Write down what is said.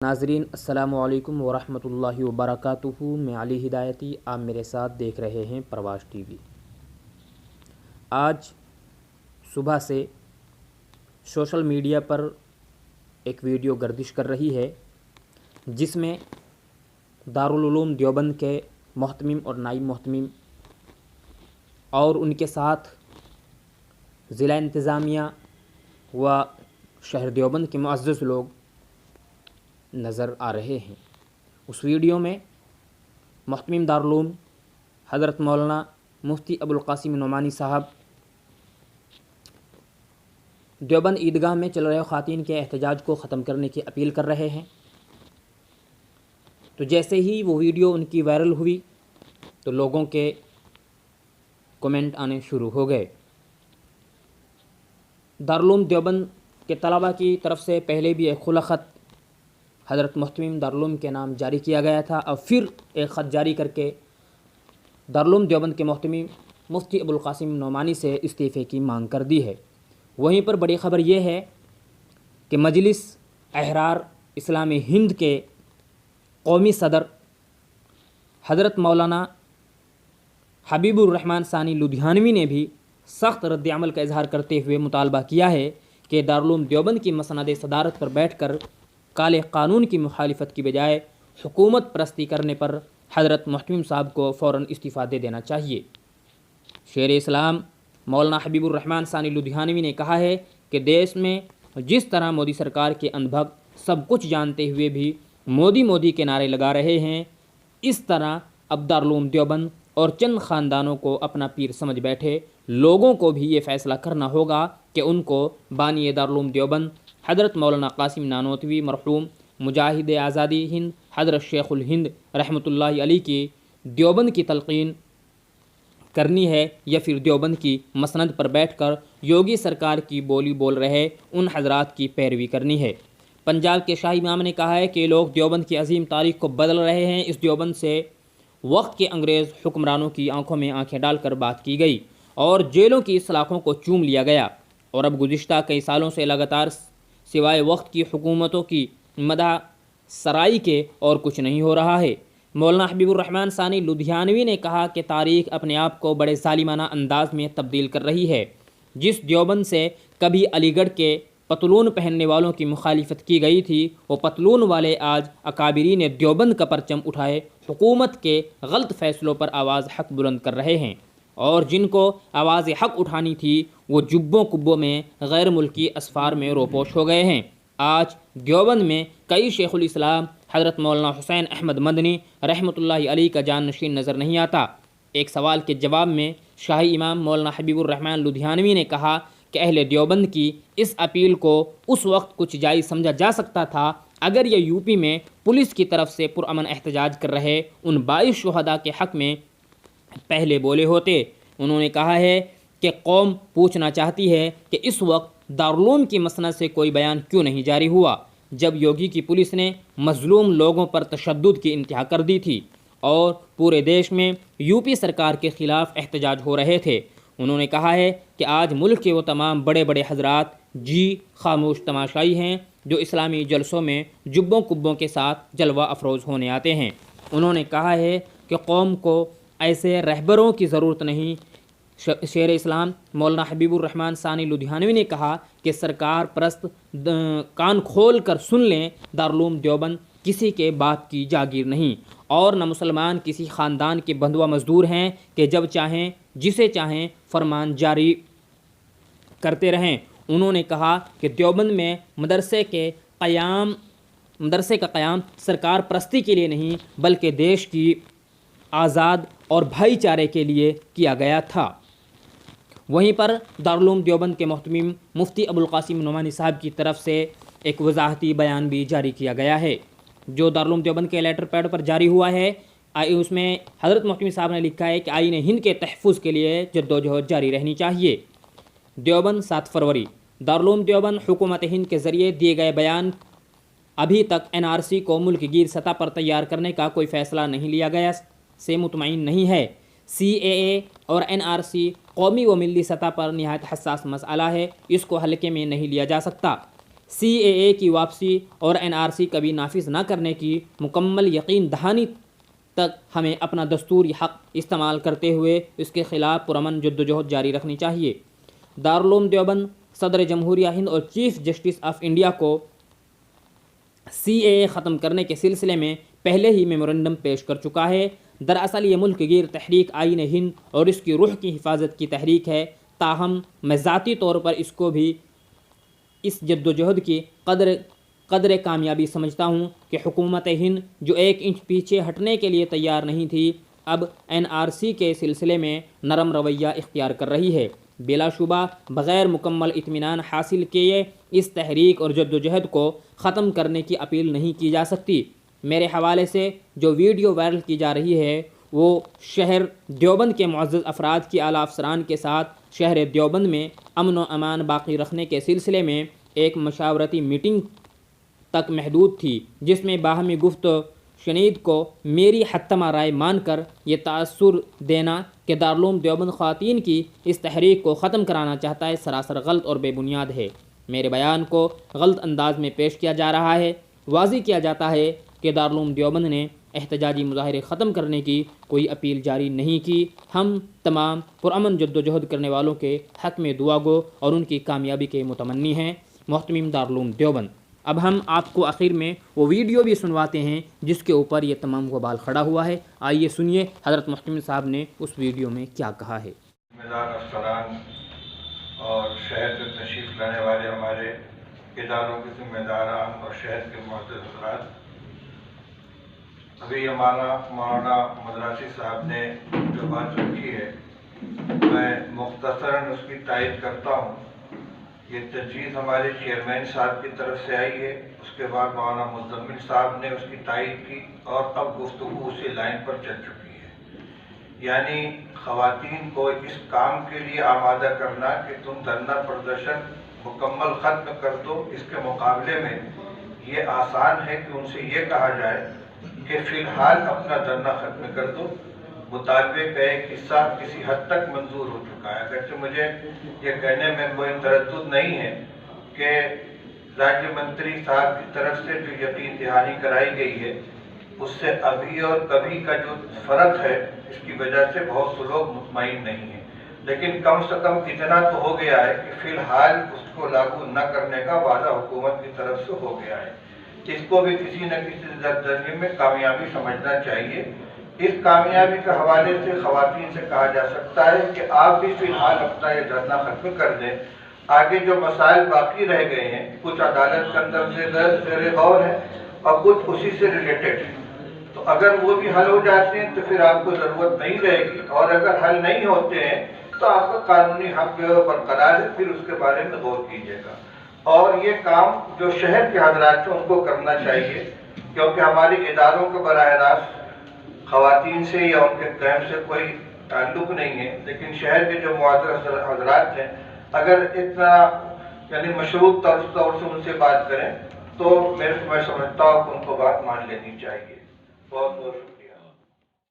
ناظرین السلام علیکم ورحمۃ اللہ وبرکاتہ۔ میں علی ہدایتی، آپ میرے ساتھ دیکھ رہے ہیں پرواز ٹی وی۔ آج صبح سے سوشل میڈیا پر ایک ویڈیو گردش کر رہی ہے جس میں دارالعلوم دیوبند کے محتمم اور نائب محتمم اور ان کے ساتھ ضلع انتظامیہ و شہر دیوبند کے معزز لوگ نظر آ رہے ہیں۔ اس ویڈیو میں محتمم دارالعلوم حضرت مولانا مفتی ابوالقاسم نعمانی صاحب دیوبند عیدگاہ میں چل رہے خواتین کے احتجاج کو ختم کرنے کی اپیل کر رہے ہیں۔ تو جیسے ہی وہ ویڈیو ان کی وائرل ہوئی تو لوگوں کے کومنٹ آنے شروع ہو گئے۔ دارالعلوم دیوبند کے طلباء کی طرف سے پہلے بھی ایک کھلا خط حضرت محتمم دارالعلوم کے نام جاری کیا گیا تھا اور پھر ایک خط جاری کر کے دارالعلوم دیوبند کے محتمم مفتی ابوالقاسم نعمانی سے استعفے کی مانگ کر دی ہے۔ وہیں پر بڑی خبر یہ ہے کہ مجلس احرار اسلام ہند کے قومی صدر حضرت مولانا حبیب الرحمن ثانی لدھیانوی نے بھی سخت رد عمل کا اظہار کرتے ہوئے مطالبہ کیا ہے کہ دارالعلوم دیوبند کی مسند صدارت پر بیٹھ کر کالے قانون کی مخالفت کی بجائے حکومت پرستی کرنے پر حضرت محتمم صاحب کو فوراً استعفیٰ دے دینا چاہیے۔ شیر اسلام مولانا حبیب الرحمن ثانی لدھیانوی نے کہا ہے کہ دیش میں جس طرح مودی سرکار کے اندھبھگ سب کچھ جانتے ہوئے بھی مودی کے نعرے لگا رہے ہیں، اس طرح اب دارالعلوم دیوبند اور چند خاندانوں کو اپنا پیر سمجھ بیٹھے لوگوں کو بھی یہ فیصلہ کرنا ہوگا کہ ان کو بانی دارالعلوم دیوبند حضرت مولانا قاسم نانوتوی مرحوم مجاہد آزادی ہند حضرت شیخ الہند رحمۃ اللہ علیہ کی دیوبند کی تلقین کرنی ہے یا پھر دیوبند کی مسند پر بیٹھ کر یوگی سرکار کی بولی بول رہے ان حضرات کی پیروی کرنی ہے۔ پنجاب کے شاہی امام نے کہا ہے کہ لوگ دیوبند کی عظیم تاریخ کو بدل رہے ہیں۔ اس دیوبند سے وقت کے انگریز حکمرانوں کی آنکھوں میں آنکھیں ڈال کر بات کی گئی اور جیلوں کی سلاخوں کو چوم لیا گیا، اور اب گزشتہ کئی سالوں سے لگاتار سوائے وقت کی حکومتوں کی مدح سرائی کے اور کچھ نہیں ہو رہا ہے۔ مولانا حبیب الرحمن ثانی لدھیانوی نے کہا کہ تاریخ اپنے آپ کو بڑے ظالمانہ انداز میں تبدیل کر رہی ہے۔ جس دیوبند سے کبھی علی گڑھ کے پتلون پہننے والوں کی مخالفت کی گئی تھی، وہ پتلون والے آج اکابرین دیوبند کا پرچم اٹھائے حکومت کے غلط فیصلوں پر آواز حق بلند کر رہے ہیں، اور جن کو آواز حق اٹھانی تھی وہ جبوں کبوں میں غیر ملکی اسفار میں روپوش ہو گئے ہیں۔ آج دیوبند میں کئی شیخ الاسلام حضرت مولانا حسین احمد مدنی رحمۃ اللہ علیہ کا جانشین نظر نہیں آتا۔ ایک سوال کے جواب میں شاہی امام مولانا حبیب الرحمن لدھیانوی نے کہا کہ اہل دیوبند کی اس اپیل کو اس وقت کچھ جائز سمجھا جا سکتا تھا اگر یہ یوپی میں پولیس کی طرف سے پرامن احتجاج کر رہے ان 22 شہداء کے حق میں پہلے بولے ہوتے۔ انہوں نے کہا ہے کہ قوم پوچھنا چاہتی ہے کہ اس وقت دارالعلوم کی مسند سے کوئی بیان کیوں نہیں جاری ہوا جب یوگی کی پولیس نے مظلوم لوگوں پر تشدد کی انتہا کر دی تھی اور پورے دیش میں یوپی سرکار کے خلاف احتجاج ہو رہے تھے۔ انہوں نے کہا ہے کہ آج ملک کے وہ تمام بڑے بڑے حضرات خاموش تماشائی ہیں جو اسلامی جلسوں میں جبوں کبوں کے ساتھ جلوہ افروز ہونے آتے ہیں۔ انہوں نے کہا ہے کہ قوم کو ایسے رہبروں کی ضرورت نہیں۔ شیر اسلام مولانا حبیب الرحمن ثانی لدھیانوی نے کہا کہ سرکار پرست کان کھول کر سن لیں، دارالعلوم دیوبند کسی کے باپ کی جاگیر نہیں اور نہ مسلمان کسی خاندان کے بندھوا مزدور ہیں کہ جب چاہیں جسے چاہیں فرمان جاری کرتے رہیں۔ انہوں نے کہا کہ دیوبند میں مدرسے کا قیام سرکار پرستی کے لیے نہیں بلکہ دیش کی آزاد اور بھائی چارے کے لیے کیا گیا تھا۔ وہیں پر دارالعلوم دیوبند کے محتمم مفتی ابوالقاسم نعمانی صاحب کی طرف سے ایک وضاحتی بیان بھی جاری کیا گیا ہے جو دارالعلوم دیوبند کے لیٹر پیڈ پر جاری ہوا ہے۔ اس میں حضرت محتمم صاحب نے لکھا ہے کہ آئین ہند کے تحفظ کے لیے جدوجہد جاری رہنی چاہیے۔ دیوبند 7 فروری دارالعلوم دیوبند حکومت ہند کے ذریعے دیے گئے بیان ابھی تک NRC کو ملک گیر سطح پر تیار کرنے کا کوئی فیصلہ نہیں لیا گیا سے مطمئن نہیں ہے۔ CAA اور NRC قومی و ملی سطح پر نہایت حساس مسئلہ ہے، اس کو ہلکے میں نہیں لیا جا سکتا۔ CAA کی واپسی اور NRC کبھی نافذ نہ کرنے کی مکمل یقین دہانی تک ہمیں اپنا دستوری حق استعمال کرتے ہوئے اس کے خلاف پرامن جدوجہد جاری رکھنی چاہیے۔ دارالعلوم دیوبند صدر جمہوریہ ہند اور چیف جسٹس آف انڈیا کو CAA ختم کرنے کے سلسلے میں پہلے ہی میمورنڈم پیش کر چکا ہے۔ دراصل یہ ملک گیر تحریک آئین ہند اور اس کی روح کی حفاظت کی تحریک ہے، تاہم میں ذاتی طور پر اس کو بھی اس جدوجہد کی قدر کامیابی سمجھتا ہوں کہ حکومت ہند جو 1 انچ پیچھے ہٹنے کے لیے تیار نہیں تھی، اب NRC کے سلسلے میں نرم رویہ اختیار کر رہی ہے۔ بلا شبہ بغیر مکمل اطمینان حاصل کیے اس تحریک اور جدوجہد کو ختم کرنے کی اپیل نہیں کی جا سکتی۔ میرے حوالے سے جو ویڈیو وائرل کی جا رہی ہے وہ شہر دیوبند کے معزز افراد کی اعلیٰ افسران کے ساتھ شہر دیوبند میں امن و امان باقی رکھنے کے سلسلے میں ایک مشاورتی میٹنگ تک محدود تھی، جس میں باہمی گفت و شنید کو میری حتمی رائے مان کر یہ تاثر دینا کہ دارالعلوم دیوبند خواتین کی اس تحریک کو ختم کرانا چاہتا ہے سراسر غلط اور بے بنیاد ہے۔ میرے بیان کو غلط انداز میں پیش کیا جا رہا ہے۔ واضح کیا جاتا ہے کہ دارالعلوم دیوبند نے احتجاجی مظاہرے ختم کرنے کی کوئی اپیل جاری نہیں کی۔ ہم تمام پرامن جدوجہد کرنے والوں کے حق میں دعا گو اور ان کی کامیابی کے متمنی ہیں۔ محتمم دارالعلوم دیوبند۔ اب ہم آپ کو آخر میں وہ ویڈیو بھی سنواتے ہیں جس کے اوپر یہ تمام وبال کھڑا ہوا ہے۔ آئیے سنیے حضرت محتمم صاحب نے اس ویڈیو میں کیا کہا ہے۔ افسران اور شہر سے تشریف لانے والے ہمارے اداروں کے ذمہ داران اور شہر کے معزز حضرات، ابھی ہمارا مولانا مدراسی صاحب نے جو بات رکھی ہے میں مختصراً اس کی تائید کرتا ہوں۔ یہ تجویز ہمارے چیئرمین صاحب کی طرف سے آئی ہے، اس کے بعد مولانا مزمل صاحب نے اس کی تائید کی اور اب گفتگو اسی لائن پر چل چکی ہے، یعنی خواتین کو اس کام کے لیے آمادہ کرنا کہ تم دھرنا پردرشن مکمل ختم کر دو۔ اس کے مقابلے میں یہ آسان ہے کہ ان سے یہ کہا جائے کہ فی الحال اپنا دھرنا ختم کر دو۔ مطالبے کا ایک حصہ کسی حد تک منظور ہو چکا ہے، اگرچہ مجھے یہ کہنے میں کوئی تردد نہیں ہے کہ راجیہ منتری صاحب کی طرف سے جو یقین دہانی کرائی گئی ہے اس سے ابھی اور کبھی کا جو فرق ہے اس کی وجہ سے بہت سے لوگ مطمئن نہیں ہیں، لیکن کم سے کم اتنا تو ہو گیا ہے کہ فی الحال اس کو لاگو نہ کرنے کا وعدہ حکومت کی طرف سے ہو گیا ہے۔ اس کو بھی کسی نہ کسی درجے میں کامیابی سمجھنا چاہیے۔ اس کامیابی کے حوالے سے خواتین سے کہا جا سکتا ہے کہ آپ بھی فی الحال اپنا یہ دھرنا ختم کر دیں۔ آگے جو مسائل باقی رہ گئے ہیں کچھ عدالت کے اندر سے زیر غور ہیں اور کچھ اسی سے ریلیٹڈ ہیں، تو اگر وہ بھی حل ہو جاتے ہیں تو پھر آپ کو ضرورت نہیں رہے گی، اور اگر حل نہیں ہوتے ہیں تو آپ کا قانونی حق برقرار ہے، پھر اس کے بارے میں غور کیجیے گا۔ اور یہ کام جو شہر کے حضرات ہیں ان کو کرنا چاہیے، کیونکہ ہمارے اداروں کے براہ راست خواتین سے یا ان کے قیام سے کوئی تعلق نہیں ہے، لیکن شہر کے جو معزز حضرات ہیں اگر اتنا یعنی مشروط طور سے ان سے بات کریں تو میں سمجھتا ہوں کہ ان کو بات مان لینی چاہیے۔ بہت بہت